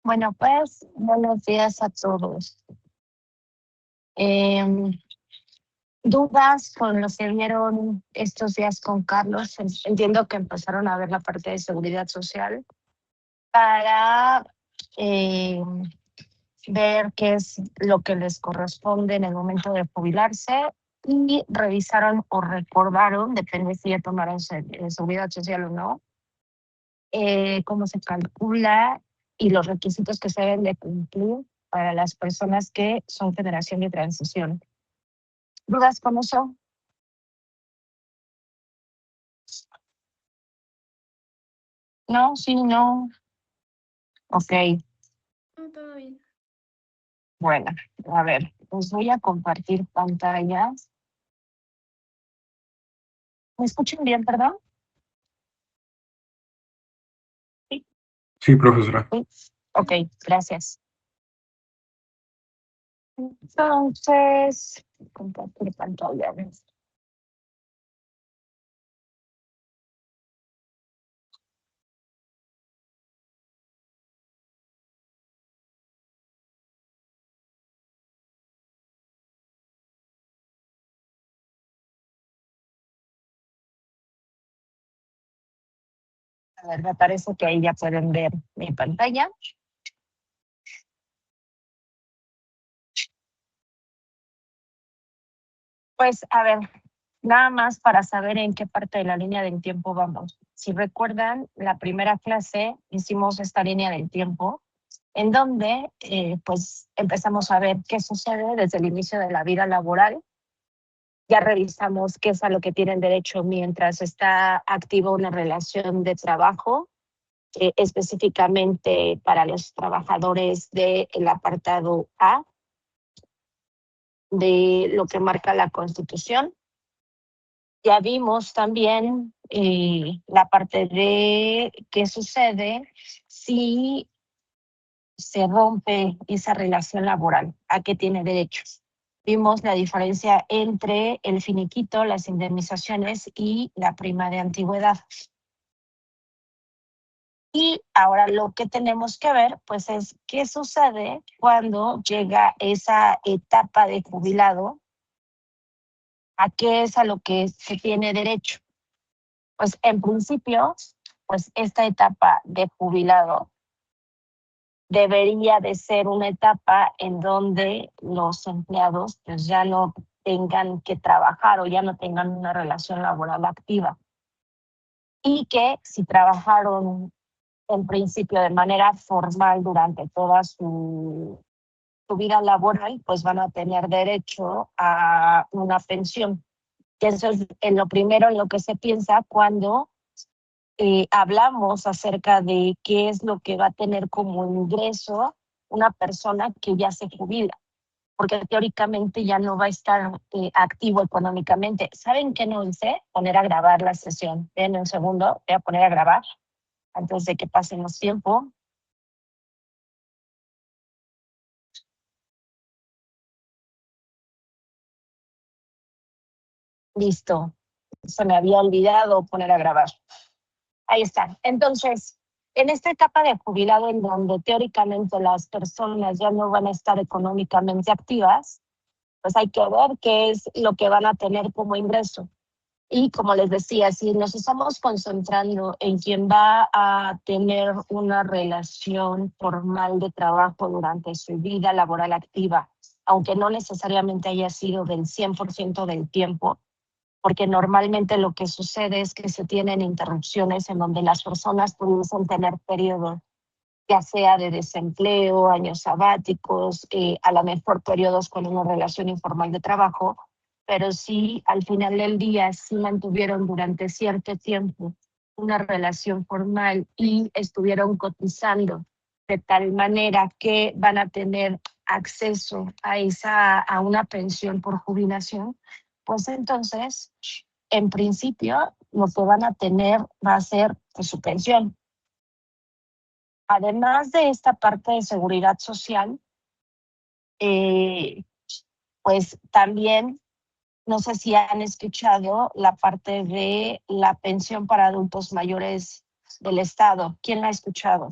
Bueno, pues buenos días a todos. Em, Dudas con los que vieron estos días con Carlos. Entiendo que empezaron a ver la parte de seguridad social para ver qué es lo que les corresponde en el momento de jubilarse y revisaron o recordaron, depende si ya tomaron seguridad social o no, cómo se calcula y los requisitos que se deben de cumplir para las personas que son generación de transición. ¿Dudas con eso? No, sí, no. Ok, No, todo bien. bueno, a ver, os voy a compartir pantallas. ¿Me escuchan bien, perdón? Sí. Sí, profesora. Sí. Ok, gracias. Entonces, compartir pantalla. A ver, me parece que ahí ya pueden ver mi pantalla. Pues, a ver, nada más para saber en qué parte de la línea del tiempo vamos. Si recuerdan, la primera clase hicimos esta línea del tiempo en donde pues empezamos a ver qué sucede desde el inicio de la vida laboral. Ya revisamos qué es a lo que tienen derecho mientras está activa una relación de trabajo, específicamente para los trabajadores del apartado A de lo que marca la Constitución. Ya vimos también la parte de qué sucede si se rompe esa relación laboral, a qué tiene derechos. Vimos la diferencia entre el finiquito, las indemnizaciones y la prima de antigüedad. Y ahora lo que tenemos que ver, pues, es qué sucede cuando llega esa etapa de jubilado, a qué es a lo que se tiene derecho. Pues en principio, pues esta etapa de jubilado debería de ser una etapa en donde los empleados pues ya no tengan que trabajar o ya no tengan una relación laboral activa. Y que si trabajaron en principio de manera formal durante toda su vida laboral, pues van a tener derecho a una pensión. Que eso es en lo primero en lo que se piensa cuando hablamos acerca de qué es lo que va a tener como ingreso una persona que ya se jubila, porque teóricamente ya no va a estar activo económicamente. ¿Saben qué no hice? Poner a grabar la sesión. En un segundo, voy a poner a grabar antes de que pasemos tiempo. Listo. Se me había olvidado poner a grabar. Ahí está. Entonces, en esta etapa de jubilado en donde teóricamente las personas ya no van a estar económicamente activas, pues hay que ver qué es lo que van a tener como ingreso. Y como les decía, si nos estamos concentrando en quien va a tener una relación formal de trabajo durante su vida laboral activa, aunque no necesariamente haya sido del 100% del tiempo, porque normalmente lo que sucede es que se tienen interrupciones en donde las personas pudiesen tener periodos, ya sea de desempleo, años sabáticos, a lo mejor periodos con una relación informal de trabajo, pero sí al final del día sí mantuvieron durante cierto tiempo una relación formal y estuvieron cotizando de tal manera que van a tener acceso a una pensión por jubilación, pues entonces, en principio, lo que van a tener va a ser pues, su pensión. Además de esta parte de seguridad social, pues también, no sé si han escuchado la parte de la pensión para adultos mayores del Estado. ¿Quién la ha escuchado?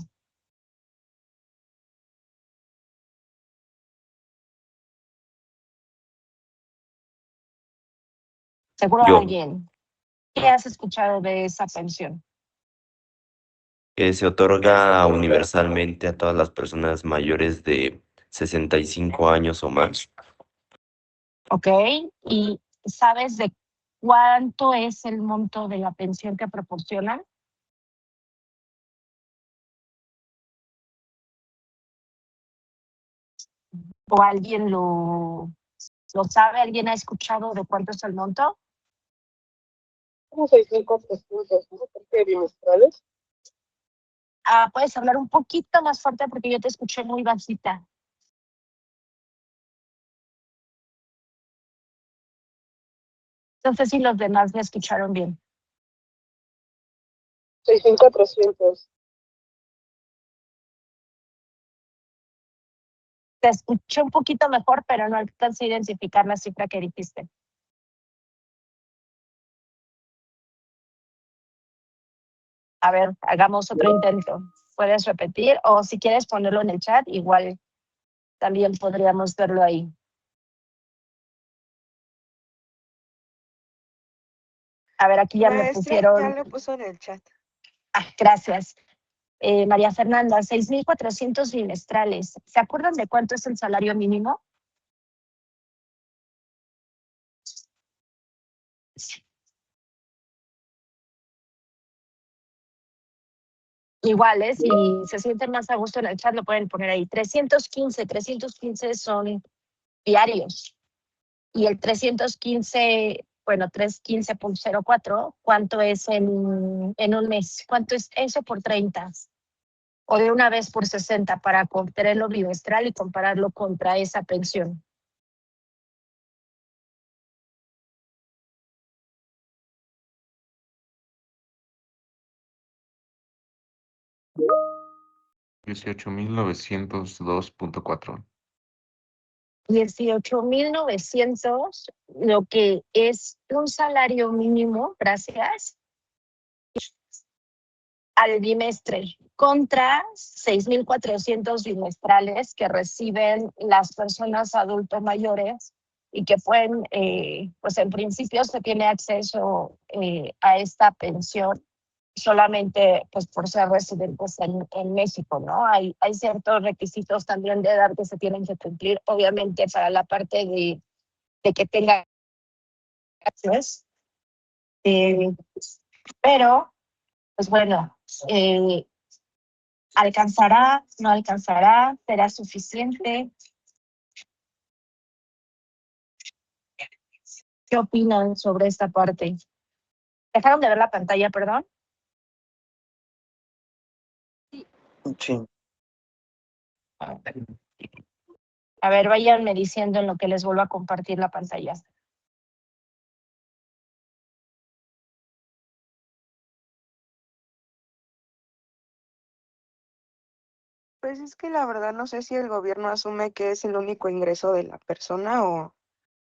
Seguro Yo, alguien. ¿Qué has escuchado de esa pensión? que se otorga universalmente a todas las personas mayores de 65 años o más. ¿Ok? ¿Y sabes de cuánto es el monto de la pensión que proporcionan? ¿O alguien lo sabe? ¿Alguien ha escuchado de cuánto es el monto? Como 6,400, ¿no? Porque bimestrales. Puedes hablar un poquito más fuerte porque yo te escuché muy bajita. Entonces, si los demás me escucharon bien. 6,400. Te escuché un poquito mejor, pero no alcancé a identificar la cifra que dijiste. A ver, hagamos otro intento. ¿Puedes repetir? O si quieres ponerlo en el chat, igual también podríamos verlo ahí. A ver, aquí ya me Maestra, pusieron. ya lo puso en el chat. Gracias. María Fernanda, 6,400 bimestrales. ¿Se acuerdan de cuánto es el salario mínimo? Igual, si se sienten más a gusto en el chat, lo pueden poner ahí. 315 son diarios. Y el 315, bueno, 315.04, ¿cuánto es en un mes? ¿Cuánto es eso por 30? O de una vez por 60 para obtenerlo bimestral y compararlo contra esa pensión. $18,902.4. 18,900, lo que es un salario mínimo, gracias, al bimestre, contra 6,400 bimestrales que reciben las personas adultos mayores y que pueden, pues en principio se tiene acceso a esta pensión solamente pues por ser residentes en México, ¿no? Hay ciertos requisitos también de edad que se tienen que cumplir, obviamente para la parte de que tenga acceso, pero pues bueno, ¿alcanzará? ¿No alcanzará? ¿Será suficiente? ¿Qué opinan sobre esta parte? ¿Dejaron de ver la pantalla, perdón? Sí. A ver, váyanme diciendo en lo que les vuelvo a compartir la pantalla. Pues es que la verdad no sé si el gobierno asume que es el único ingreso de la persona o,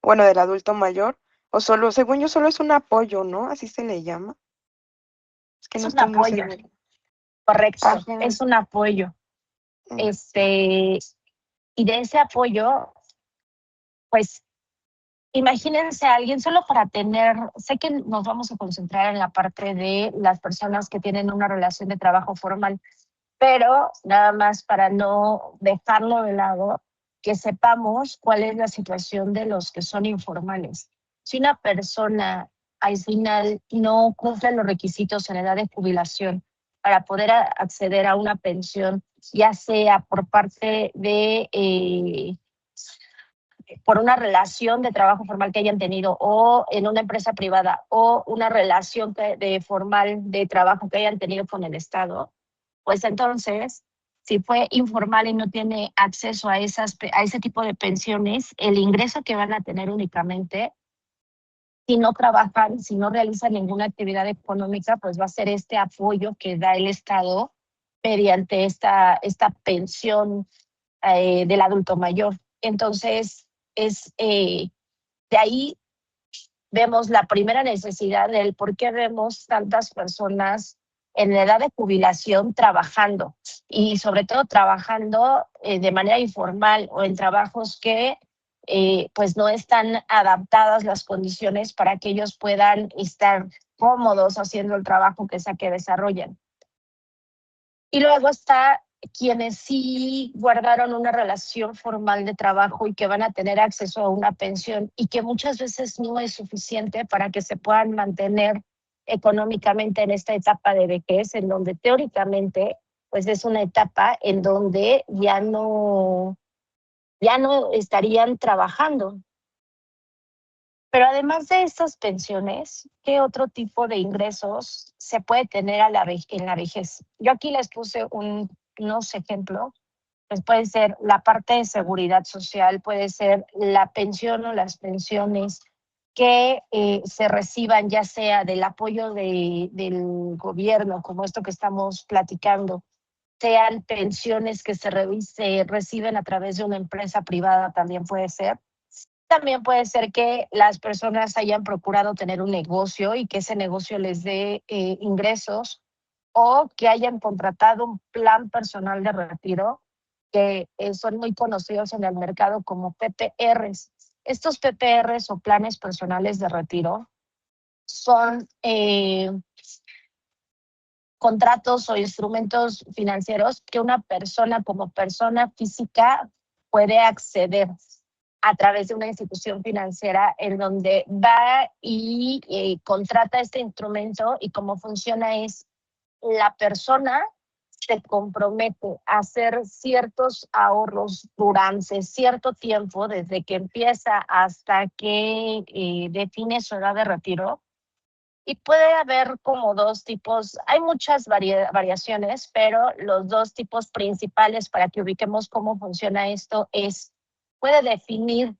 bueno, del adulto mayor, o solo, según yo, solo es un apoyo, ¿no? Así se le llama. Es que Es no un estoy muy apoyo, segura. correcto, Ajá. es un apoyo. Mm. Y de ese apoyo, pues imagínense a alguien solo para tener, sé que nos vamos a concentrar en la parte de las personas que tienen una relación de trabajo formal, pero nada más para no dejarlo de lado, que sepamos cuál es la situación de los que son informales. Si una persona al final no cumple los requisitos en edad de jubilación para poder acceder a una pensión, ya sea por parte de por una relación de trabajo formal que hayan tenido o en una empresa privada o una relación formal de trabajo que hayan tenido con el Estado, pues entonces, si fue informal y no tiene acceso a ese tipo de pensiones, el ingreso que van a tener únicamente, si no trabajan, si no realizan ninguna actividad económica, pues va a ser este apoyo que da el Estado mediante esta pensión del adulto mayor. Entonces, de ahí vemos la primera necesidad del por qué vemos tantas personas en edad de jubilación trabajando y sobre todo trabajando de manera informal o en trabajos que pues no están adaptadas las condiciones para que ellos puedan estar cómodos haciendo el trabajo que sea que desarrollan. Y luego está quienes sí guardaron una relación formal de trabajo y que van a tener acceso a una pensión y que muchas veces no es suficiente para que se puedan mantener económicamente en esta etapa de vejez, en donde teóricamente pues es una etapa en donde ya no estarían trabajando. Pero además de estas pensiones, ¿qué otro tipo de ingresos se puede tener en la vejez? Yo aquí les puse unos ejemplos. Pues puede ser la parte de seguridad social, puede ser la pensión o las pensiones que se reciban, ya sea del apoyo del gobierno, como esto que estamos platicando, sean pensiones que se reciben a través de una empresa privada, también puede ser. También puede ser que las personas hayan procurado tener un negocio y que ese negocio les dé ingresos, o que hayan contratado un plan personal de retiro, que son muy conocidos en el mercado como PPRs. Estos PPRs o planes personales de retiro son contratos o instrumentos financieros que una persona como persona física puede acceder a través de una institución financiera, en donde va y contrata este instrumento, y cómo funciona es la persona se compromete a hacer ciertos ahorros durante cierto tiempo, desde que empieza hasta que define su edad de retiro. Y puede haber como dos tipos, hay muchas variaciones, pero los dos tipos principales para que ubiquemos cómo funciona esto es: puede definir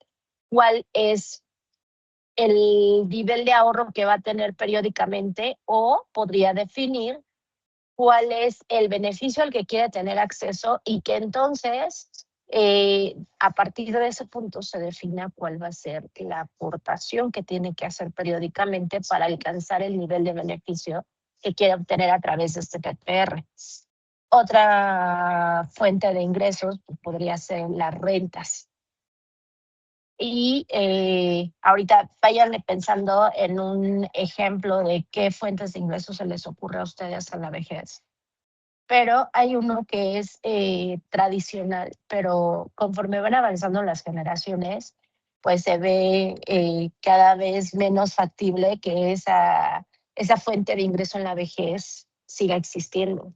cuál es el nivel de ahorro que va a tener periódicamente, o podría definir cuál es el beneficio al que quiere tener acceso, y que entonces a partir de ese punto se defina cuál va a ser la aportación que tiene que hacer periódicamente para alcanzar el nivel de beneficio que quiere obtener a través de este PPR. Otra fuente de ingresos podría ser las rentas. Y ahorita váyanle pensando en un ejemplo de qué fuentes de ingresos se les ocurre a ustedes a la vejez. Pero hay uno que es tradicional, pero conforme van avanzando las generaciones, pues se ve cada vez menos factible que esa fuente de ingreso en la vejez siga existiendo,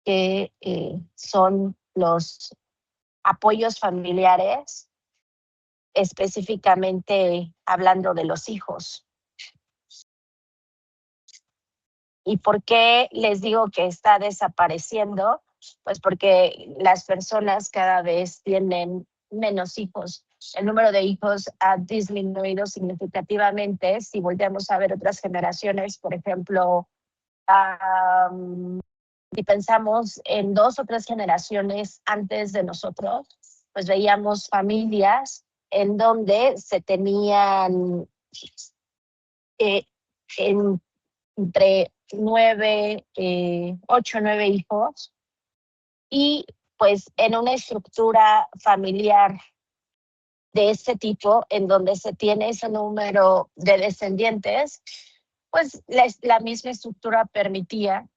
que son los apoyos familiares, específicamente hablando de los hijos. ¿Y por qué les digo que está desapareciendo? Pues porque las personas cada vez tienen menos hijos. El número de hijos ha disminuido significativamente. Si volteamos a ver otras generaciones, por ejemplo, si pensamos en 2 o 3 generaciones antes de nosotros, pues veíamos familias en donde se tenían eh, entre 8 o 9 hijos, y pues en una estructura familiar de este tipo, en donde se tiene ese número de descendientes, pues la misma estructura permitía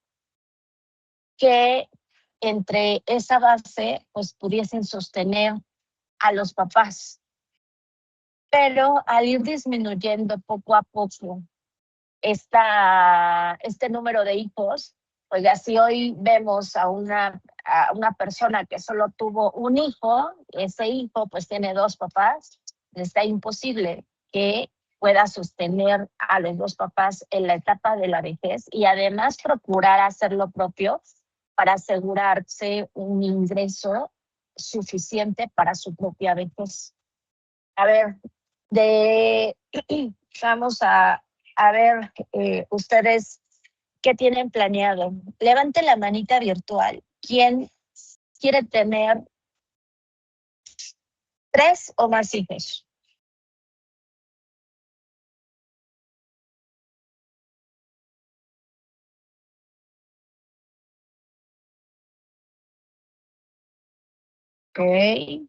que entre esa base pues pudiesen sostener a los papás. Pero al ir disminuyendo poco a poco este número de hijos, pues así hoy vemos a una persona que solo tuvo un hijo, ese hijo pues tiene 2 papás, está imposible que pueda sostener a los 2 papás en la etapa de la vejez, y además procurar hacer lo propio para asegurarse un ingreso suficiente para su propia vejez. A ver, de vamos a ver ustedes qué tienen planeado. Levanten la manita virtual. ¿Quién quiere tener 3 o más hijos? Ok.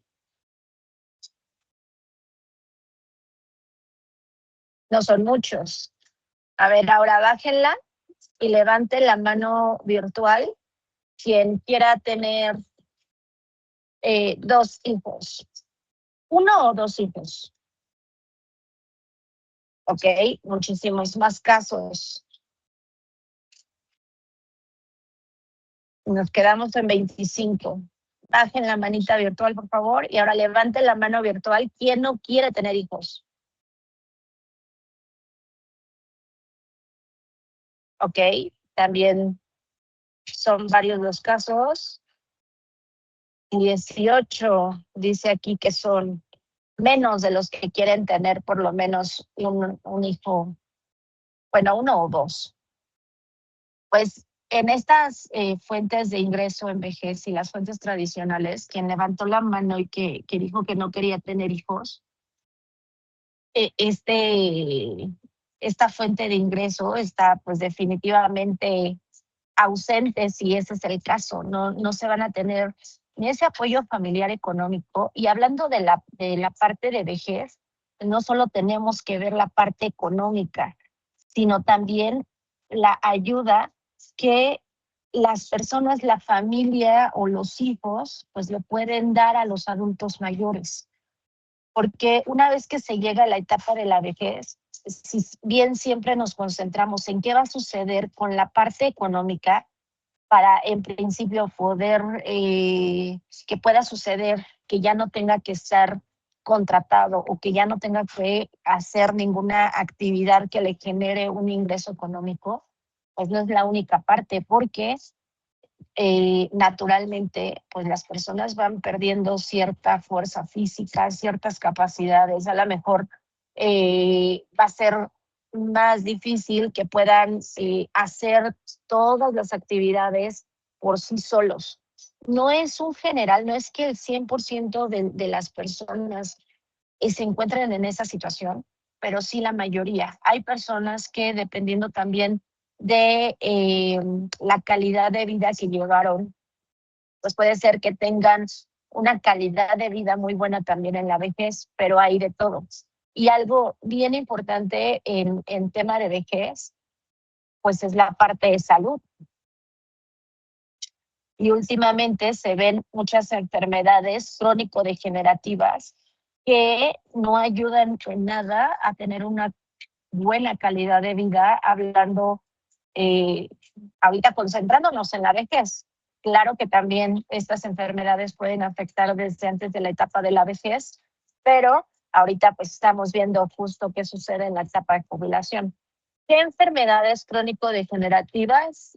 No son muchos. A ver, ahora bájenla y levanten la mano virtual quien quiera tener 2 hijos. 1 o 2 hijos. Ok, muchísimos más casos. Nos quedamos en 25. Bajen la manita virtual, por favor, y ahora levanten la mano virtual quien no quiere tener hijos. Ok, también son varios los casos. 18 dice aquí que son menos de los que quieren tener por lo menos un hijo, bueno, 1 o 2. Pues en estas fuentes de ingreso en vejez y las fuentes tradicionales, quien levantó la mano y que dijo que no quería tener hijos, esta fuente de ingreso está pues definitivamente ausente si ese es el caso. No se van a tener ni ese apoyo familiar económico. Y hablando de la parte de vejez, no solo tenemos que ver la parte económica, sino también la ayuda que las personas, la familia o los hijos, pues le pueden dar a los adultos mayores. Porque una vez que se llega a la etapa de la vejez, si bien siempre nos concentramos en qué va a suceder con la parte económica, para en principio poder que pueda suceder que ya no tenga que estar contratado o que ya no tenga que hacer ninguna actividad que le genere un ingreso económico, pues no es la única parte, porque naturalmente pues las personas van perdiendo cierta fuerza física, ciertas capacidades. A lo mejor va a ser más difícil que puedan hacer todas las actividades por sí solos. No es un general, no es que el 100% de las personas se encuentren en esa situación, pero sí la mayoría. Hay personas que dependiendo también de la calidad de vida que llevaron, pues puede ser que tengan una calidad de vida muy buena también en la vejez, pero hay de todo. Y algo bien importante en tema de vejez, pues es la parte de salud. Y últimamente se ven muchas enfermedades crónico-degenerativas que no ayudan en nada a tener una buena calidad de vida, hablando ahorita concentrándonos en la vejez. Claro que también estas enfermedades pueden afectar desde antes de la etapa de la vejez, pero ahorita pues estamos viendo justo qué sucede en la etapa de jubilación. ¿Qué enfermedades crónico-degenerativas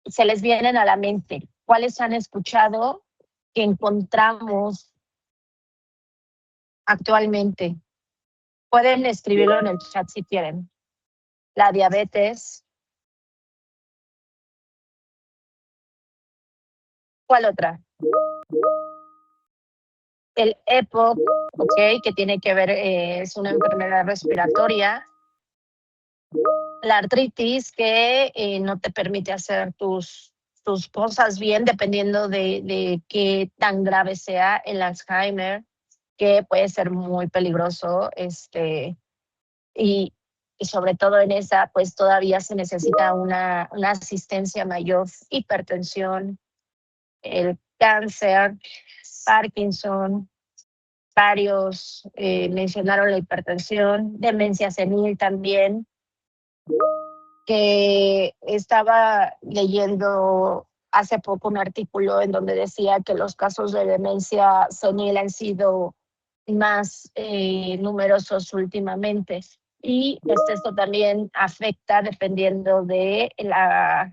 se les vienen a la mente? ¿Cuáles han escuchado que encontramos actualmente? Pueden escribirlo en el chat si quieren. La diabetes. ¿Cuál otra? El EPOC, ok, que tiene que ver, es una enfermedad respiratoria. La artritis, que no te permite hacer tus cosas bien, dependiendo de qué tan grave sea. El Alzheimer, que puede ser muy peligroso, y sobre todo en esa, pues todavía se necesita una asistencia mayor. Hipertensión, el cáncer, Parkinson, varios mencionaron la hipertensión, demencia senil también, que estaba leyendo hace poco un artículo en donde decía que los casos de demencia senil han sido más numerosos últimamente. Y pues esto también afecta dependiendo de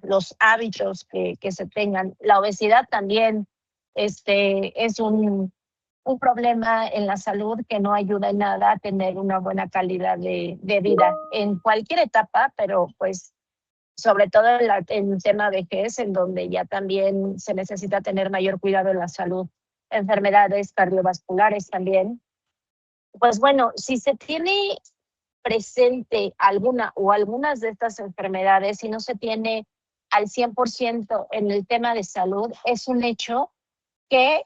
los hábitos que se tengan. La obesidad también es un problema en la salud que no ayuda en nada a tener una buena calidad de vida en cualquier etapa, pero pues sobre todo en el tema vejez, en donde ya también se necesita tener mayor cuidado en la salud. Enfermedades cardiovasculares también. Pues bueno, si se tiene presente alguna o algunas de estas enfermedades y no se tiene al 100% en el tema de salud, es un hecho que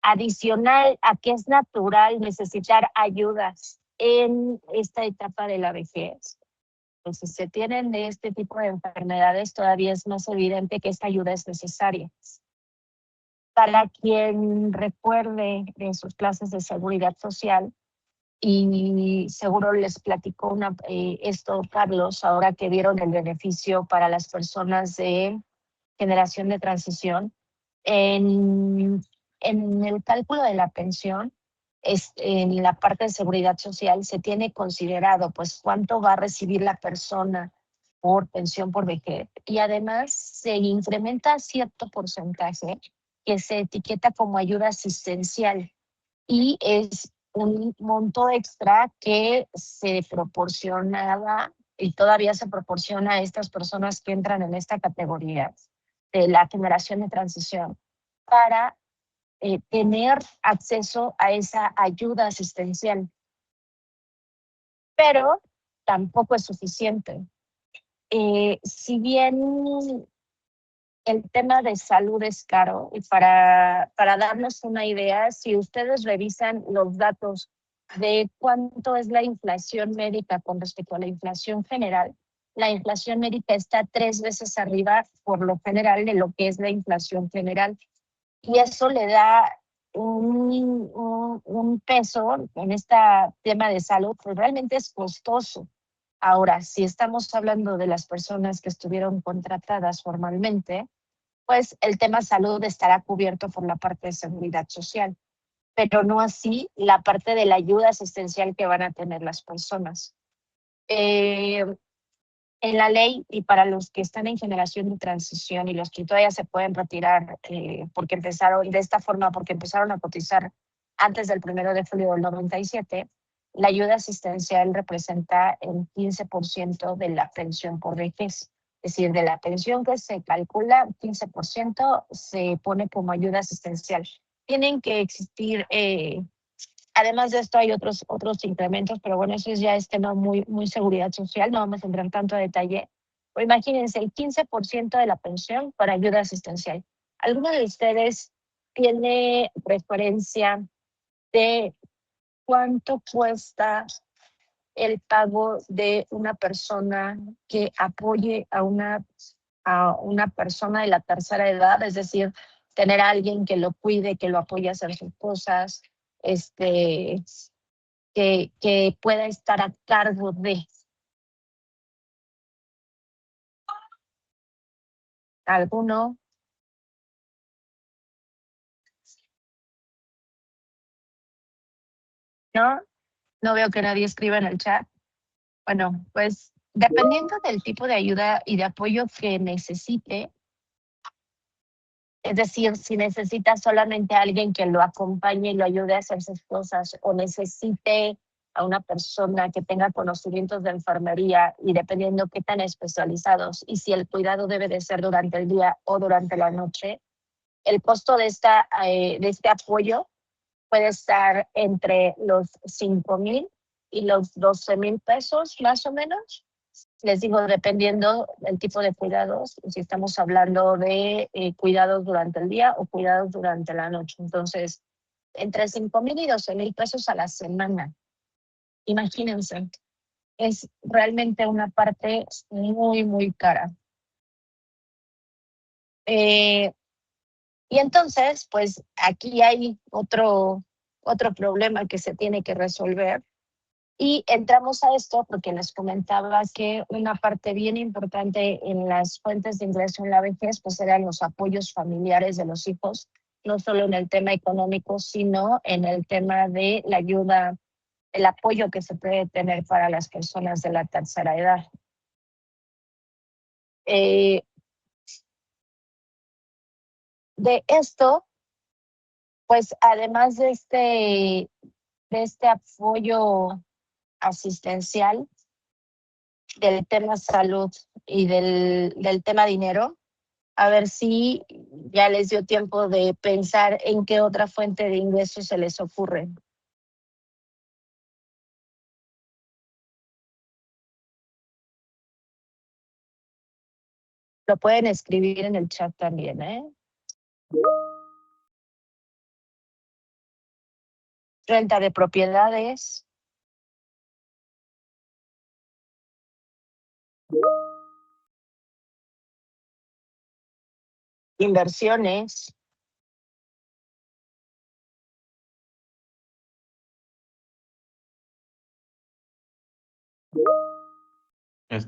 adicional a que es natural necesitar ayudas en esta etapa de la vejez. Entonces, si se tienen de este tipo de enfermedades, todavía es más evidente que esta ayuda es necesaria. Para quien recuerde de sus clases de seguridad social, y seguro les platicó esto Carlos, ahora que vieron el beneficio para las personas de generación de transición, en el cálculo de la pensión, en la parte de seguridad social se tiene considerado pues cuánto va a recibir la persona por pensión por vejez, y además se incrementa cierto porcentaje que se etiqueta como ayuda asistencial, y es un monto extra que se proporcionaba y todavía se proporciona a estas personas que entran en esta categoría de la generación de transición para tener acceso a esa ayuda asistencial. Pero tampoco es suficiente. Si bien el tema de salud es caro, y para darnos una idea, si ustedes revisan los datos de cuánto es la inflación médica con respecto a la inflación general, la inflación médica está 3 veces arriba por lo general de lo que es la inflación general. Y eso le da un peso en este tema de salud, pues realmente es costoso. Ahora, si estamos hablando de las personas que estuvieron contratadas formalmente, pues el tema salud estará cubierto por la parte de seguridad social, pero no así la parte de la ayuda asistencial que van a tener las personas. En la ley, y para los que están en generación de transición y los que todavía se pueden retirar porque empezaron de esta forma, porque empezaron a cotizar antes del 1 de julio del 97, la ayuda asistencial representa el 15% de la pensión por vejez. Es decir, de la pensión que se calcula, 15% se pone como ayuda asistencial. Tienen que existir además de esto hay otros incrementos, pero bueno, eso es ya tema muy seguridad social, no vamos a entrar tanto a detalle. Pero imagínense, el 15% de la pensión para ayuda asistencial. ¿Alguno de ustedes tiene referencia de cuánto cuesta el pago de una persona que apoye a una persona de la tercera edad? Es decir, tener a alguien que lo cuide, que lo apoye a hacer sus cosas, que pueda estar a cargo de alguno. ¿No? No veo que nadie escriba en el chat. Bueno, pues dependiendo del tipo de ayuda y de apoyo que necesite, es decir, si necesita solamente a alguien que lo acompañe y lo ayude a hacer sus cosas, o necesite a una persona que tenga conocimientos de enfermería, y dependiendo qué tan especializados y si el cuidado debe de ser durante el día o durante la noche, el costo de este apoyo puede estar entre los 5,000 y los 12,000 pesos, más o menos. Les digo, dependiendo del tipo de cuidados, si estamos hablando de cuidados durante el día o cuidados durante la noche. Entonces, entre 5,000 y 12,000 pesos a la semana. Imagínense, es realmente una parte muy cara. Y entonces, pues aquí hay otro problema que se tiene que resolver. Y entramos a esto porque les comentaba que una parte bien importante en las fuentes de ingreso en la vejez pues eran los apoyos familiares de los hijos, no solo en el tema económico, sino en el tema de la ayuda, el apoyo que se puede tener para las personas de la tercera edad. De esto, pues además de este apoyo asistencial, del tema salud y del tema dinero, a ver si ya les dio tiempo de pensar en qué otra fuente de ingresos se les ocurre. Lo pueden escribir en el chat también, ¿eh? renta de propiedades, inversiones,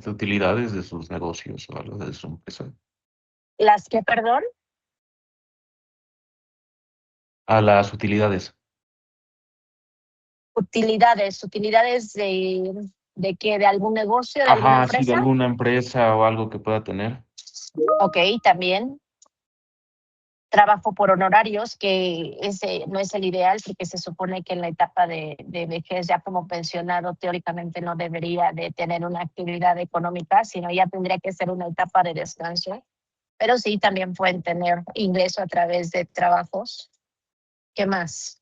Utilidades de sus negocios o algo de su empresa. las que, perdón, A las utilidades. utilidades de que de algún negocio, de alguna Ajá, sí, de empresa. alguna empresa o algo que pueda tener. Ok, también trabajo por honorarios, que ese no es el ideal porque se supone que en la etapa de vejez, ya como pensionado, teóricamente no debería de tener una actividad económica, sino ya tendría que ser una etapa de descanso. Pero sí, también pueden tener ingreso a través de trabajos. ¿Qué más?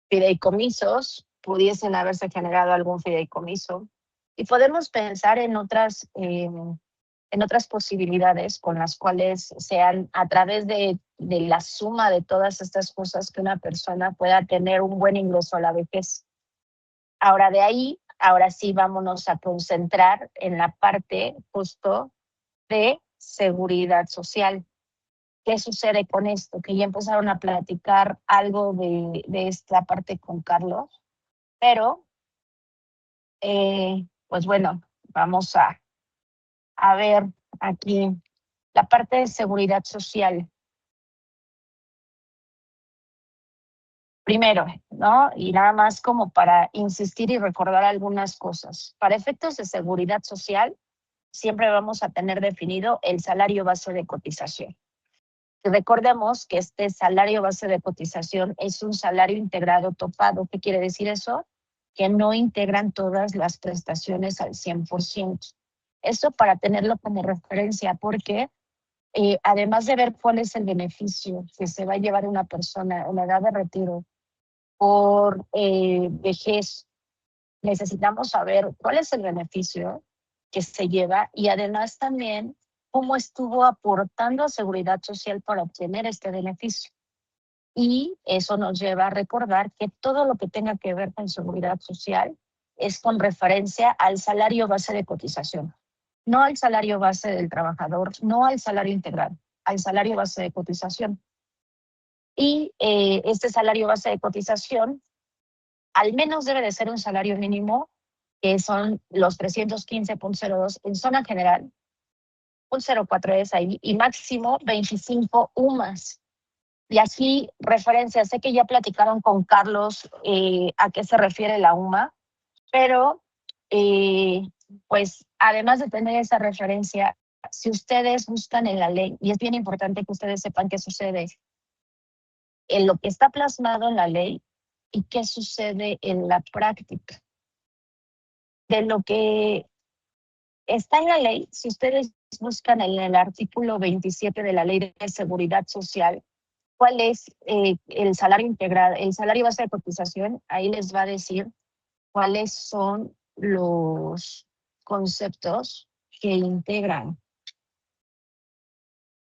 Fideicomisos, pudiesen haberse generado algún fideicomiso. Y podemos pensar en otras posibilidades con las cuales sean a través de la suma de todas estas cosas que una persona pueda tener un buen ingreso a la vejez. Ahora de ahí, ahora sí vámonos a concentrar en la parte justo de seguridad social. ¿Qué sucede con esto? Que ya empezaron a platicar algo de esta parte con Carlos, pero pues bueno, vamos a ver aquí la parte de seguridad social. Primero, ¿no? Y nada más como para insistir y recordar algunas cosas. Para efectos de seguridad social, siempre vamos a tener definido el salario base de cotización. Y recordemos que este salario base de cotización es un salario integrado topado. ¿Qué quiere decir eso? Que no integran todas las prestaciones al 100%. Esto para tenerlo como referencia, porque además de ver cuál es el beneficio que se va a llevar una persona en la edad de retiro por vejez, necesitamos saber cuál es el beneficio que se lleva y además también cómo estuvo aportando a seguridad social para obtener este beneficio. Y eso nos lleva a recordar que todo lo que tenga que ver con seguridad social es con referencia al salario base de cotización, no al salario base del trabajador, no al salario integral, al salario base de cotización. Y este salario base de cotización al menos debe de ser un salario mínimo, que son los 315.02 en zona general, un 0.4 es ahí, y máximo 25 UMAS. Y aquí, referencia, sé que ya platicaron con Carlos a qué se refiere la UMA, pero pues además de tener esa referencia, si ustedes buscan en la ley, y es bien importante que ustedes sepan qué sucede en lo que está plasmado en la ley y qué sucede en la práctica. De lo que está en la ley, si ustedes buscan en el artículo 27 de la Ley de Seguridad Social, cuál es el salario integral, el salario base de cotización, ahí les va a decir cuáles son los conceptos que integran.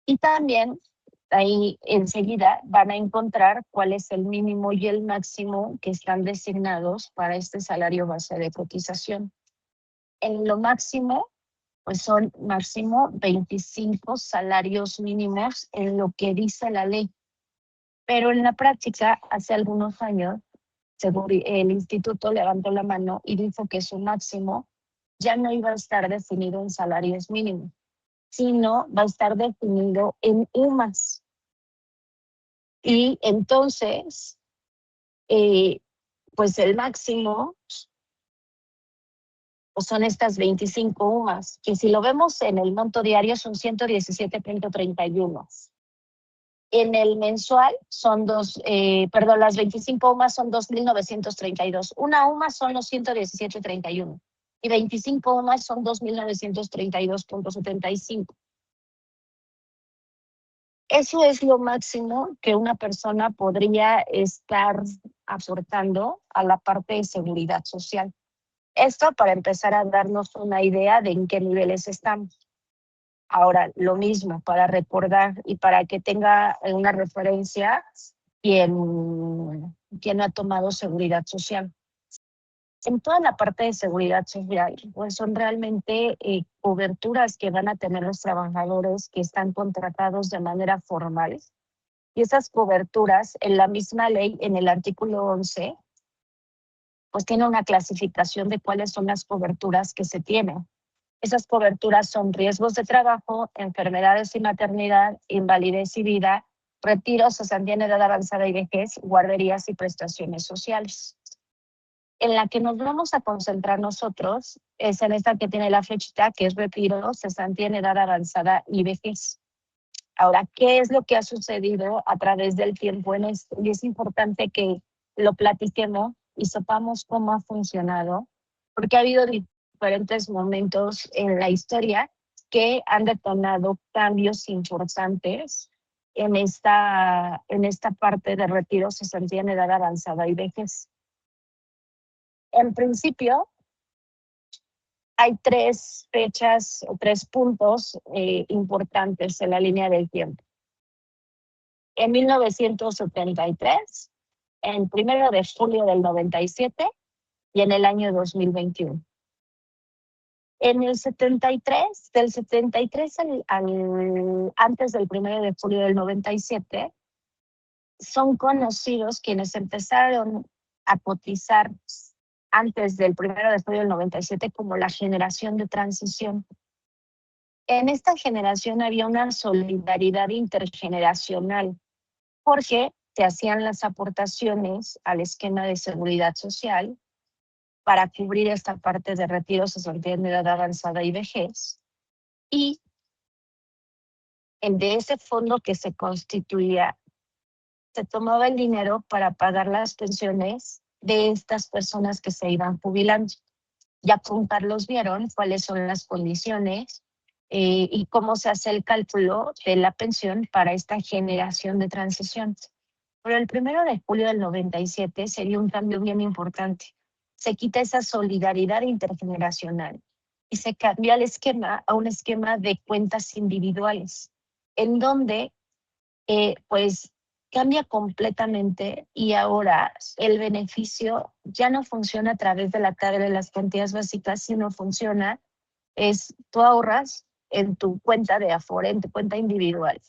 Y también ahí enseguida van a encontrar cuál es el mínimo y el máximo que están designados para este salario base de cotización. En lo máximo, pues son máximo 25 salarios mínimos en lo que dice la ley. Pero en la práctica, hace algunos años, el instituto levantó la mano y dijo que su máximo ya no iba a estar definido en salarios mínimos, sino va a estar definido en UMAS. Y entonces, pues el máximo pues son estas 25 UMAS, que si lo vemos en el monto diario son 117.31. En el mensual son las 25 UMAS son 2.932. Una UMA son los 117.31 y 25 UMAS son 2.932.75. Eso es lo máximo que una persona podría estar aportando a la parte de seguridad social. Esto para empezar a darnos una idea de en qué niveles estamos. Ahora, lo mismo, para recordar y para que tenga una referencia quien ha tomado seguridad social. En toda la parte de seguridad social, pues son realmente coberturas que van a tener los trabajadores que están contratados de manera formal. Y esas coberturas, en la misma ley, en el artículo 11, pues tiene una clasificación de cuáles son las coberturas que se tienen. Esas coberturas son riesgos de trabajo, enfermedades y maternidad, invalidez y vida, retiros, cesantía en edad avanzada y vejez, guarderías y prestaciones sociales. En la que nos vamos a concentrar nosotros es en esta que tiene la flechita, que es retiro, cesantía en edad avanzada y vejez. Ahora, ¿qué es lo que ha sucedido a través del tiempo en esto? Y es importante que lo platiquemos y sepamos cómo ha funcionado, porque ha habido diferentes momentos en la historia que han detonado cambios importantes en esta parte de retiro, cesantía en edad avanzada y vejez. En principio, hay 3 fechas o 3 puntos importantes en la línea del tiempo. En 1973, en 1 de julio del 97 y en el año 2021. En el 73, del 73 antes del 1 de julio del 97, son conocidos quienes empezaron a cotizar antes del 1 de julio del 97 como la generación de transición. En esta generación había una solidaridad intergeneracional porque se hacían las aportaciones al esquema de seguridad social para cubrir esta parte de retiro, cesantía en edad avanzada y vejez. Y de ese fondo que se constituía, se tomaba el dinero para pagar las pensiones de estas personas que se iban jubilando. Ya con Carlos vieron cuáles son las condiciones y cómo se hace el cálculo de la pensión para esta generación de transición. Pero el 1 de julio del 97 sería un cambio bien importante. Se quita esa solidaridad intergeneracional y se cambia el esquema a un esquema de cuentas individuales, en donde pues cambia completamente y ahora el beneficio ya no funciona a través de la tabla de las cuantías básicas, sino funciona, tú ahorras en tu cuenta de Afore, en tu cuenta individual.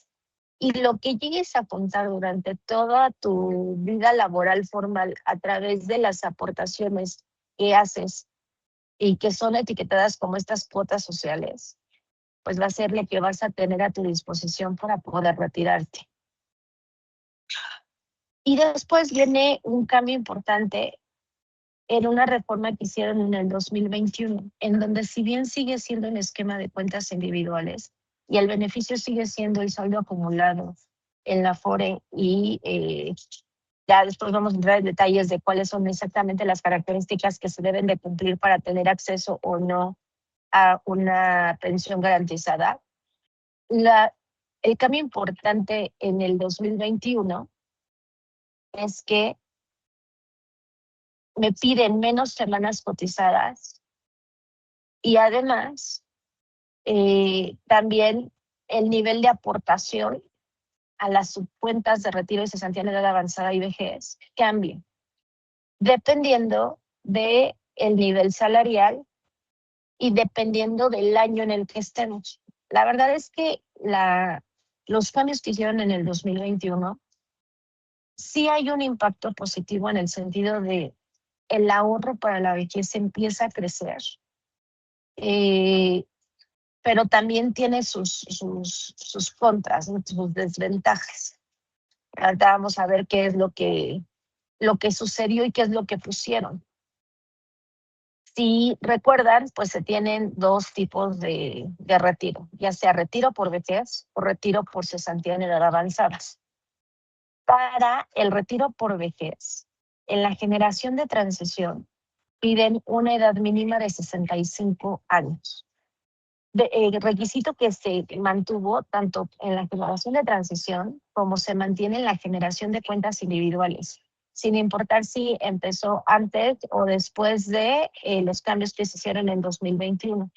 Y lo que llegues a contar durante toda tu vida laboral formal a través de las aportaciones que haces y que son etiquetadas como estas cuotas sociales, pues va a ser lo que vas a tener a tu disposición para poder retirarte. Y después viene un cambio importante en una reforma que hicieron en el 2021, en donde si bien sigue siendo un esquema de cuentas individuales y el beneficio sigue siendo el saldo acumulado en la Afore y ya después vamos a entrar en detalles de cuáles son exactamente las características que se deben de cumplir para tener acceso o no a una pensión garantizada. El cambio importante en el 2021 es que me piden menos semanas cotizadas y además también el nivel de aportación a las subcuentas de retiro y cesantía en edad avanzada y vejez cambia, dependiendo del nivel salarial y dependiendo del año en el que estemos. La verdad es que los cambios que hicieron en el 2021 sí hay un impacto positivo en el sentido de el ahorro para la vejez empieza a crecer, pero también tiene sus contras, sus desventajas. Ahorita vamos a ver qué es lo que sucedió y qué es lo que pusieron. Si recuerdan, pues se tienen 2 tipos de retiro, ya sea retiro por vejez o retiro por cesantía en edad avanzada. Para el retiro por vejez, en la generación de transición, piden una edad mínima de 65 años. El requisito que se mantuvo tanto en la generación de transición como se mantiene en la generación de cuentas individuales. sin importar si empezó antes o después de los cambios que se hicieron en 2021.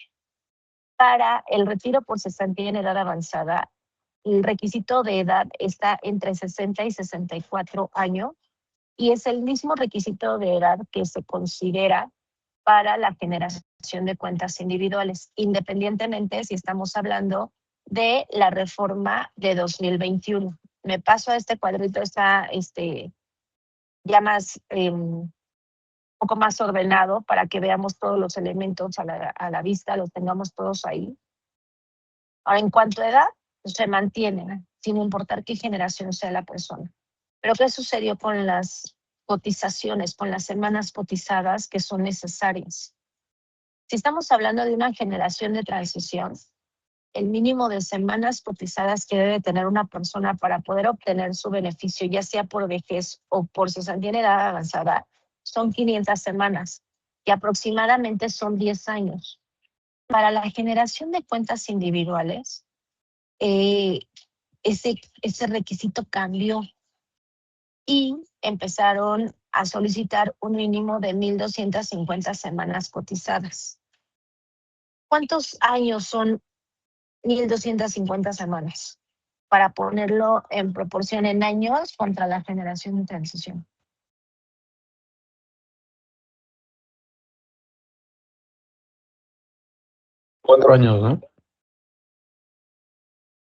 Para el retiro por cesantía en edad avanzada, el requisito de edad está entre 60 y 64 años y es el mismo requisito de edad que se considera para la generación de cuentas individuales, independientemente si estamos hablando de la reforma de 2021. Me paso a este cuadrito, está ya más, un poco más ordenado para que veamos todos los elementos a la vista, los tengamos todos ahí. Ahora, en cuanto a edad, se mantiene, sin importar qué generación sea la persona. Pero ¿qué sucedió con las cotizaciones, con las semanas cotizadas que son necesarias? Si estamos hablando de una generación de transición, el mínimo de semanas cotizadas que debe tener una persona para poder obtener su beneficio, ya sea por vejez o por cesantía en edad avanzada, son 500 semanas, que aproximadamente son 10 años. Para la generación de cuentas individuales, ese requisito cambió y empezaron a solicitar un mínimo de 1,250 semanas cotizadas. ¿Cuántos años son 1,250 semanas? Para ponerlo en proporción en años contra la generación de transición. Cuatro años, ¿no?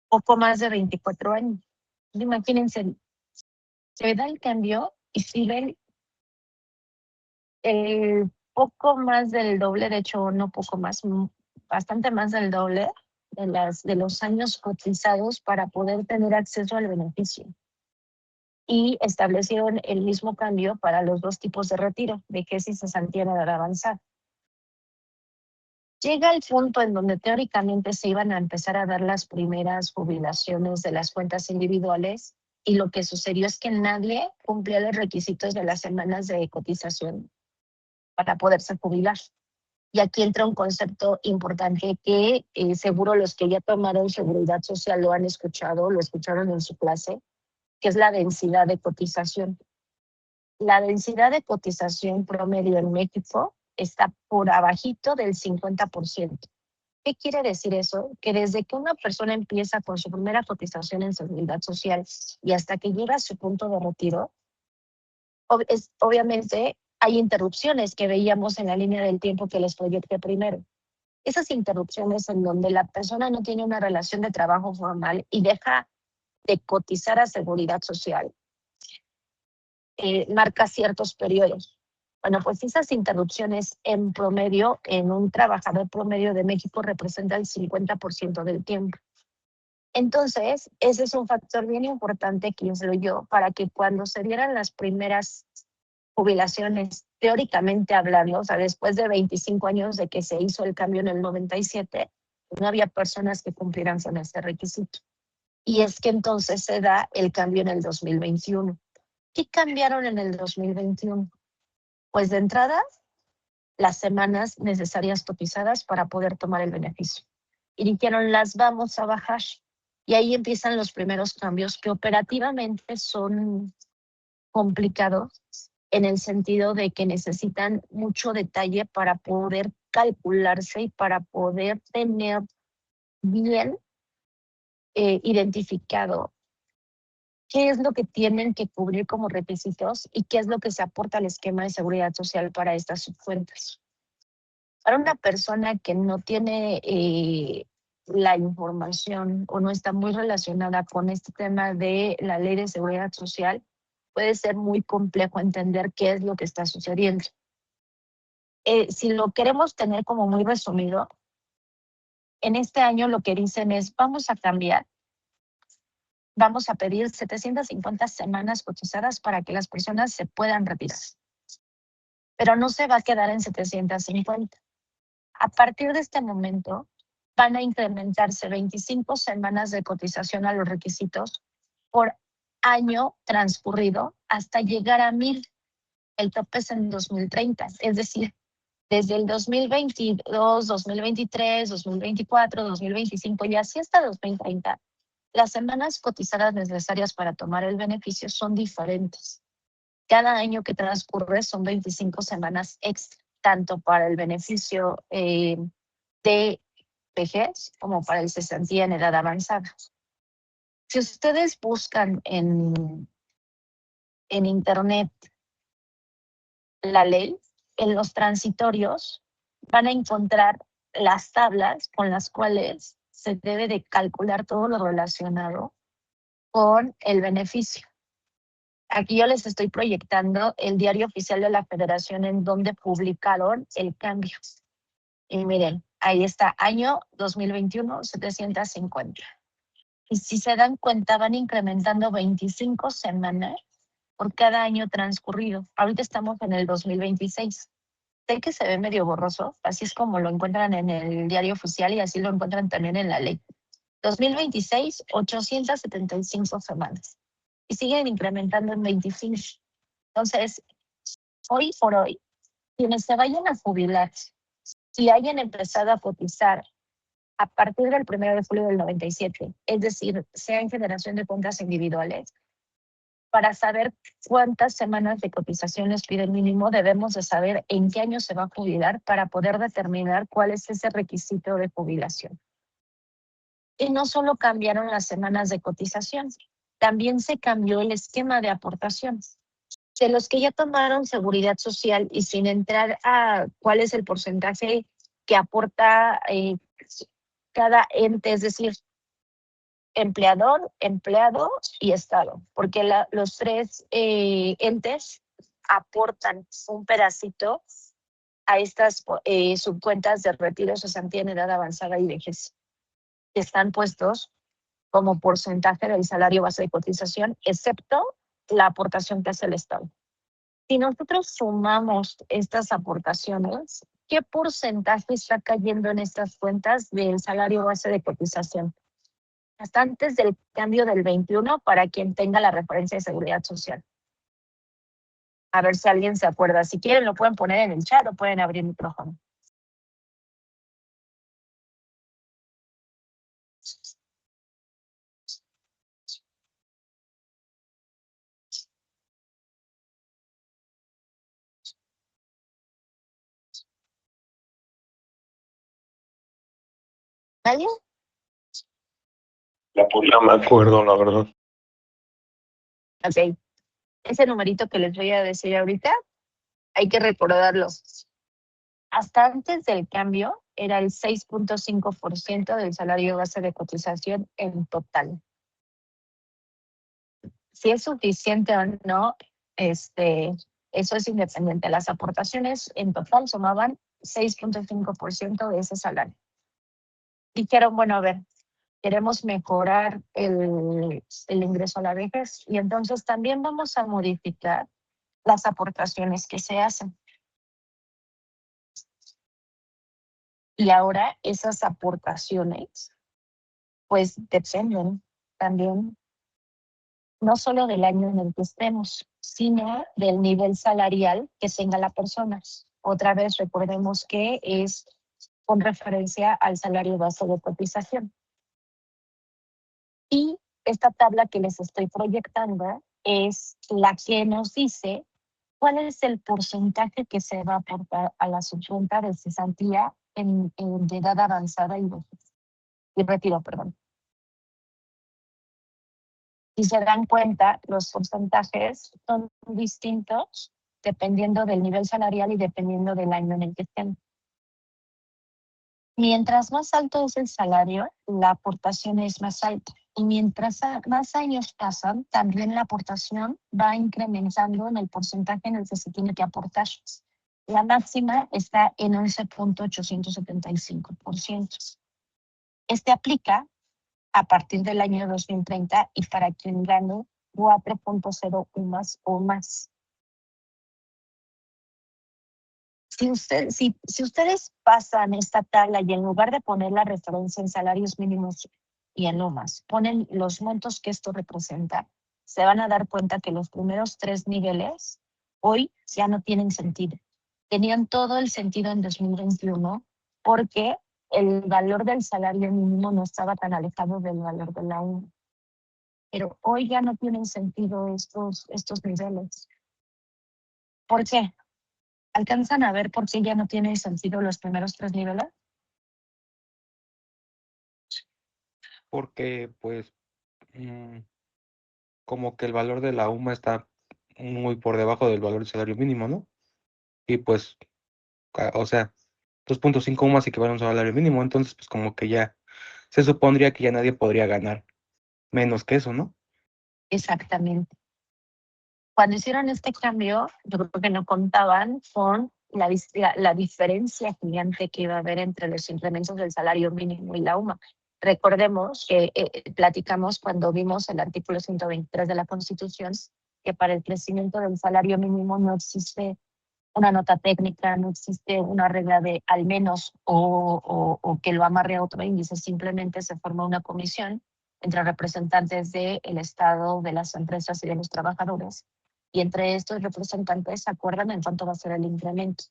Poco más de 24 años. Imagínense, se da el cambio y si ven poco más del doble, de hecho no poco más, bastante más del doble de los años cotizados para poder tener acceso al beneficio. Y establecieron el mismo cambio para los dos tipos de retiro, vejez y cesantía en edad avanzada. Llega el punto en donde teóricamente se iban a empezar a dar las primeras jubilaciones de las cuentas individuales y lo que sucedió es que nadie cumplía los requisitos de las semanas de cotización para poderse jubilar. Y aquí entra un concepto importante que seguro los que ya tomaron seguridad social lo han escuchado, lo escucharon en su clase, que es la densidad de cotización. La densidad de cotización promedio en México está por abajito del 50%. ¿Qué quiere decir eso? Que desde que una persona empieza con su primera cotización en seguridad social y hasta que llega a su punto de retiro, obviamente hay interrupciones que veíamos en la línea del tiempo que les proyecté primero. Esas interrupciones en donde la persona no tiene una relación de trabajo formal y deja de cotizar a seguridad social, marca ciertos periodos. Bueno, pues esas interrupciones en promedio, en un trabajador promedio de México, representa el 50% del tiempo. Entonces, ese es un factor bien importante que influyó para que cuando se dieran las primeras jubilaciones, teóricamente hablando, o sea, después de 25 años de que se hizo el cambio en el 97, no había personas que cumplieran con ese requisito. Y es que entonces se da el cambio en el 2021. ¿Qué cambiaron en el 2021? Pues de entrada, las semanas necesarias cotizadas para poder tomar el beneficio. Y dijeron, las vamos a bajar. Y ahí empiezan los primeros cambios que operativamente son complicados en el sentido de que necesitan mucho detalle para poder calcularse y para poder tener bien identificado qué es lo que tienen que cubrir como requisitos y qué es lo que se aporta al esquema de seguridad social para estas subcuentas. Para una persona que no tiene la información o no está muy relacionada con este tema de la ley de seguridad social, puede ser muy complejo entender qué es lo que está sucediendo. Si lo queremos tener como muy resumido, en este año lo que dicen es, vamos a cambiar, vamos a pedir 750 semanas cotizadas para que las personas se puedan retirar. Pero no se va a quedar en 750. A partir de este momento, van a incrementarse 25 semanas de cotización a los requisitos por año transcurrido hasta llegar a 1,000. El tope es en 2030, es decir, desde el 2022, 2023, 2024, 2025 y así hasta 2030, las semanas cotizadas necesarias para tomar el beneficio son diferentes. Cada año que transcurre son 25 semanas extra, tanto para el beneficio de vejez como para el cesantía en edad avanzada. Si ustedes buscan en internet la ley, en los transitorios van a encontrar las tablas con las cuales se debe de calcular todo lo relacionado con el beneficio. Aquí yo les estoy proyectando el diario oficial de la Federación en donde publicaron el cambio. Y miren, ahí está, año 2021, 750. Y si se dan cuenta, van incrementando 25 semanas por cada año transcurrido. Ahorita estamos en el 2026. Sé que se ve medio borroso, así es como lo encuentran en el diario oficial y así lo encuentran también en la ley. 2026, 875 semanas. Y siguen incrementando en 25. Entonces, hoy por hoy, quienes se vayan a jubilar, si hayan empezado a cotizar a partir del 1 de julio del 97, es decir, sea en generación de cuentas individuales, para saber cuántas semanas de cotización les pide el mínimo, debemos de saber en qué año se va a jubilar para poder determinar cuál es ese requisito de jubilación. Y no solo cambiaron las semanas de cotización, también se cambió el esquema de aportación. De los que ya tomaron seguridad social y sin entrar a cuál es el porcentaje que aporta cada ente, es decir, empleador, empleado y Estado, porque los tres entes aportan un pedacito a estas subcuentas de retiro, cesantía en edad avanzada y vejez, que están puestos como porcentaje del salario base de cotización, excepto la aportación que hace el Estado. Si nosotros sumamos estas aportaciones, ¿qué porcentaje está cayendo en estas cuentas del salario base de cotización? Hasta antes del cambio del 21 para quien tenga la referencia de seguridad social. A ver si alguien se acuerda. Si quieren lo pueden poner en el chat o pueden abrir el micrófono. ¿Alguien? No me acuerdo, la verdad. Ok. Ese numerito que les voy a decir ahorita, hay que recordarlo. Hasta antes del cambio era el 6.5% del salario base de cotización en total. Si es suficiente o no, eso es independiente. Las aportaciones en total sumaban 6.5% de ese salario. Dijeron, bueno, a ver, queremos mejorar el ingreso a la vejez y entonces también vamos a modificar las aportaciones que se hacen. Y ahora esas aportaciones, pues dependen también no solo del año en el que estemos, sino del nivel salarial que tenga la persona. Otra vez recordemos que es con referencia al salario base de cotización. Y esta tabla que les estoy proyectando es la que nos dice cuál es el porcentaje que se va a aportar a la subcuenta de cesantía en de edad avanzada y retiro, perdón. Si se dan cuenta, los porcentajes son distintos dependiendo del nivel salarial y dependiendo del año en el que estén. Mientras más alto es el salario, la aportación es más alta. Y mientras más años pasan, también la aportación va incrementando en el porcentaje en el que se tiene que aportar. La máxima está en 11.875%. Este aplica a partir del año 2030 y para quien gane 4.0 o más. Si ustedes pasan esta tabla y en lugar de poner la referencia en salarios mínimos y en UMAS, ponen los montos que esto representa, se van a dar cuenta que los primeros 3 niveles hoy ya no tienen sentido. Tenían todo el sentido en 2021 porque el valor del salario mínimo no estaba tan alejado del valor de la UMA. Pero hoy ya no tienen sentido estos niveles. ¿Por qué? ¿Alcanzan a ver por qué ya no tiene sentido los primeros 3 niveles? Porque pues como que el valor de la UMA está muy por debajo del valor del salario mínimo, ¿no? Y pues, o sea, 2.5 UMAs equivalen a un salario mínimo, entonces pues como que ya se supondría que ya nadie podría ganar menos que eso, ¿no? Exactamente. Cuando hicieron este cambio, yo creo que no contaban con la diferencia gigante que iba a haber entre los incrementos del salario mínimo y la UMA. Recordemos que platicamos cuando vimos el artículo 123 de la Constitución, que para el crecimiento del salario mínimo no existe una nota técnica, no existe una regla de al menos o que lo amarre a otro índice, simplemente se forma una comisión entre representantes del Estado, de las empresas y de los trabajadores, y entre estos representantes se acuerdan en cuánto va a ser el incremento.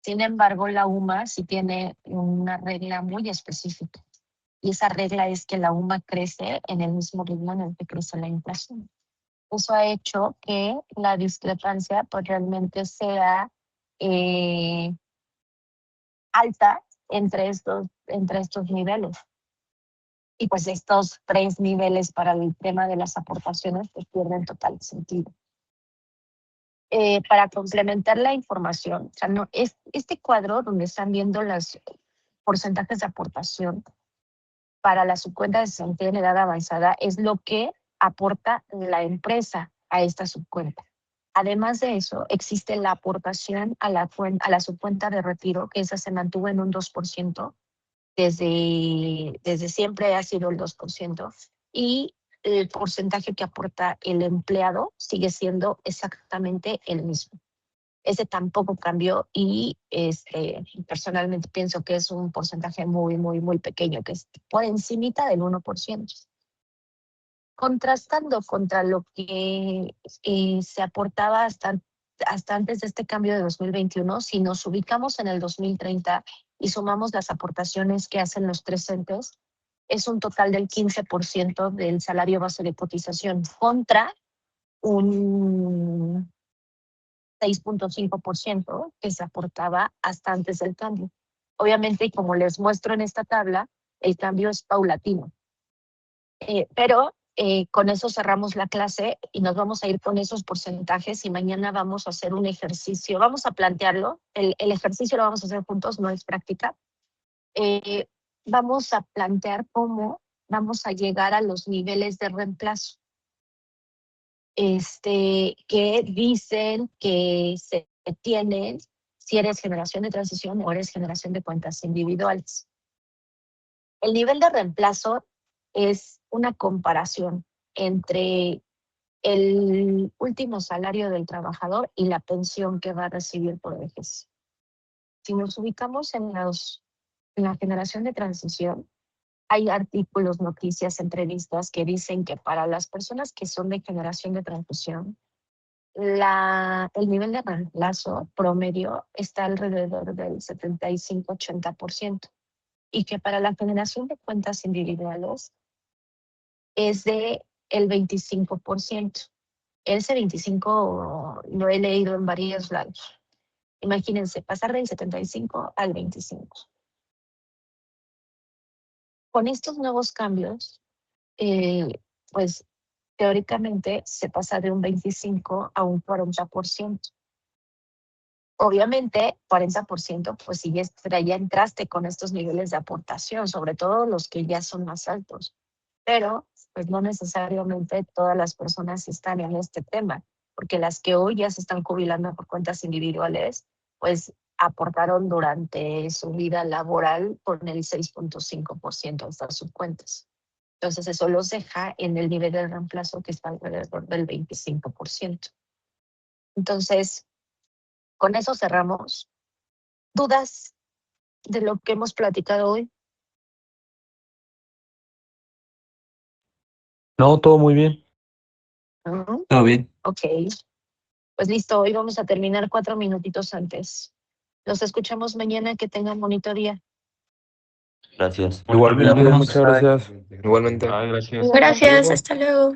Sin embargo, la UMA sí tiene una regla muy específica, y esa regla es que la UMA crece en el mismo ritmo en el que crece la inflación. Eso ha hecho que la discrepancia pues realmente sea alta entre estos niveles. Y pues estos 3 niveles para el tema de las aportaciones pues pierden total sentido. Para complementar la información, o sea, no, este cuadro donde están viendo los porcentajes de aportación para la subcuenta de cesantía en edad avanzada es lo que aporta la empresa a esta subcuenta. Además de eso, existe la aportación a la subcuenta de retiro, que esa se mantuvo en un 2%, desde siempre ha sido el 2%, y el porcentaje que aporta el empleado sigue siendo exactamente el mismo. Ese tampoco cambió y personalmente pienso que es un porcentaje muy, muy, muy pequeño, que es por encimita del 1%. Contrastando contra lo que se aportaba hasta antes de este cambio de 2021, si nos ubicamos en el 2030 y sumamos las aportaciones que hacen los 3 entes, es un total del 15% del salario base de cotización contra un 6.5% que se aportaba hasta antes del cambio. Obviamente, como les muestro en esta tabla, el cambio es paulatino. Pero con eso cerramos la clase y nos vamos a ir con esos porcentajes y mañana vamos a hacer un ejercicio. Vamos a plantearlo. El ejercicio lo vamos a hacer juntos, no es práctica. Vamos a plantear cómo vamos a llegar a los niveles de reemplazo. Que dicen que se tienen si eres generación de transición o eres generación de cuentas individuales. El nivel de reemplazo es una comparación entre el último salario del trabajador y la pensión que va a recibir por vejez. Si nos ubicamos en la generación de transición, hay artículos, noticias, entrevistas que dicen que para las personas que son de generación de transición, el nivel de reemplazo promedio está alrededor del 75-80%, y que para la generación de cuentas individuales es de el 25%. Ese 25 lo he leído en varios lados. Imagínense, pasar del 75 al 25. Con estos nuevos cambios, pues teóricamente se pasa de un 25 a un 40%. Obviamente, 40%, pues si ya entraste con estos niveles de aportación, sobre todo los que ya son más altos. Pero, pues no necesariamente todas las personas están en este tema, porque las que hoy ya se están jubilando por cuentas individuales, pues aportaron durante su vida laboral con el 6.5% hasta sus cuentas. Entonces, eso los deja en el nivel de reemplazo que está alrededor del 25%. Entonces, con eso cerramos. ¿Dudas de lo que hemos platicado hoy? No, todo muy bien. ¿No? Todo bien. Ok. Pues listo, hoy vamos a terminar 4 minutitos antes. Nos escuchamos mañana. Que tengan bonito día. Gracias. Igualmente, Nos vemos. muchas gracias. Igualmente. Gracias. Gracias, hasta luego.